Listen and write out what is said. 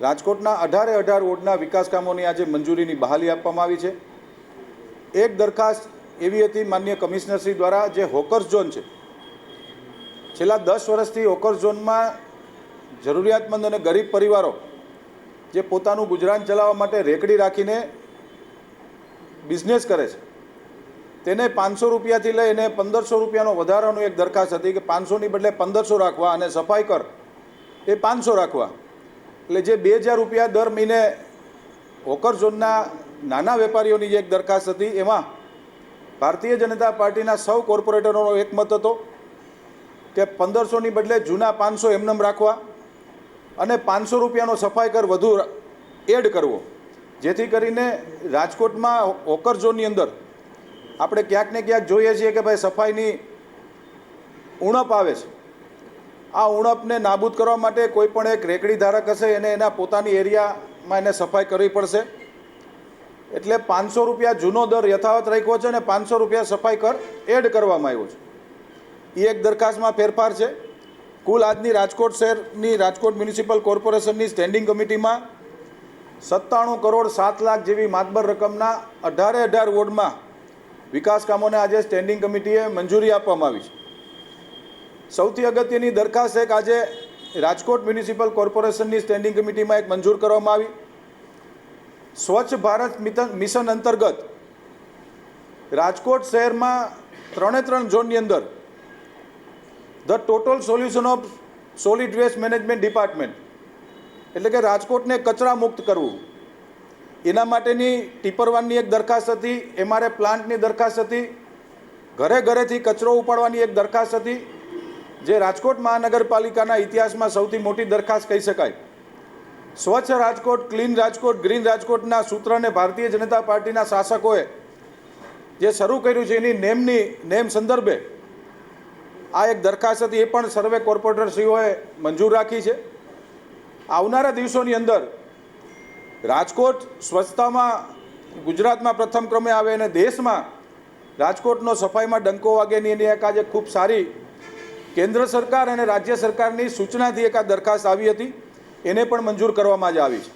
રાજકોટના 18 વોર્ડના વિકાસ કામોની આજે મંજૂરીની બહાલી આપવામાં આવી છે। એક દરખાસ્ત એવી હતી માનનીય કમિશનરશ્રી દ્વારા, જે હોકર્સ ઝોન છે, છેલ્લા 10 વર્ષથી હોકર્સ ઝોનમાં જરૂરિયાતમંદ અને ગરીબ પરિવારો જે પોતાનું ગુજરાન ચલાવવા માટે રેકડી રાખીને બિઝનેસ કરે છે, તેને 500 રૂપિયાથી લઈને 1500 રૂપિયાનો વધારાનો એક દરખાસ્ત હતી કે 500ની બદલે 1500 રાખવા અને સફાઈ કર એ 500 રાખવા। એટલે જે 2000 રૂપિયા દર મહિને હોકર ઝોનના નાના વેપારીઓની જે એક દરખાસ્ત હતી, એમાં ભારતીય જનતા પાર્ટીના સૌ કોર્પોરેટરોનો એકમત હતો કે 1500ની બદલે જૂના 500 એમનેમ રાખવા અને 500 રૂપિયાનો સફાઈ કર વધુ એડ કરવો, જેથી કરીને રાજકોટમાં હોકર ઝોનની અંદર આપણે ક્યાંક ને ક્યાંક જોઈએ છીએ કે ભાઈ સફાઈની ઉણપ આવે છે। આ ઉણપને નાબૂદ કરવા માટે કોઈ પણ એક રેકડી ધારક હશે એને એના પોતાની એરિયામાં એને સફાઈ કરવી પડશે। એટલે 500 રૂપિયા જૂનો દર યથાવત રાખ્યો છે અને 500 રૂપિયા સફાઈ કર એડ કરવામાં આવ્યો છે। એ એક દરખાસ્તમાં ફેરફાર છે। કુલ આજની રાજકોટ શહેરની રાજકોટ મ્યુનિસિપલ કોર્પોરેશનની સ્ટેન્ડિંગ કમિટીમાં 97 કરોડ 7 લાખ જેવી માતબર રકમના 18 વોર્ડમાં વિકાસ કામોને આજે સ્ટેન્ડિંગ કમિટીએ મંજૂરી આપવામાં આવી છે। સૌથી અગત્યની દરખાસ્ત એક આજે રાજકોટ મ્યુનિસિપલ કોર્પોરેશનની સ્ટેન્ડિંગ કમિટીમાં એક મંજૂર કરવામાં આવી। સ્વચ્છ ભારત મિશન અંતર્ગત રાજકોટ શહેરમાં 3 ઝોનની અંદર the total solution of solid waste management department, એટલે કે રાજકોટને કચરા મુક્ત કરવું, એના માટેની ટીપરવાનની એક દરખાસ્ત હતી, એમઆરએ પ્લાન્ટની દરખાસ્ત હતી, ઘરે ઘરેથી કચરો ઉપાડવાની એક દરખાસ્ત હતી, જે રાજકોટ મહાનગરપાલિકાના ઇતિહાસમાં સૌથી મોટી દરખાસ્ત કહી શકાય। સ્વચ્છ રાજકોટ, ક્લીન રાજકોટ, ગ્રીન રાજકોટના સૂત્રને ભારતીય જનતા પાર્ટીના શાસકોએ જે શરૂ કર્યું છે એની નેમ સંદર્ભે આ એક દરખાસ્ત હતી, એ પણ સર્વે કોર્પોરેટરશ્રીઓએ મંજૂર રાખી છે। આવનારા દિવસોની અંદર રાજકોટ સ્વચ્છતામાં ગુજરાતમાં પ્રથમ ક્રમે આવે અને દેશમાં રાજકોટનો સફાઈમાં ડંકો વાગેની એની એક આજે ખૂબ સારી કેન્દ્ર સરકાર અને રાજ્ય સરકારની સૂચનાથી એક આ દરખાસ્ત આવી હતી, એને પણ મંજૂર કરવામાં જ આવી છે।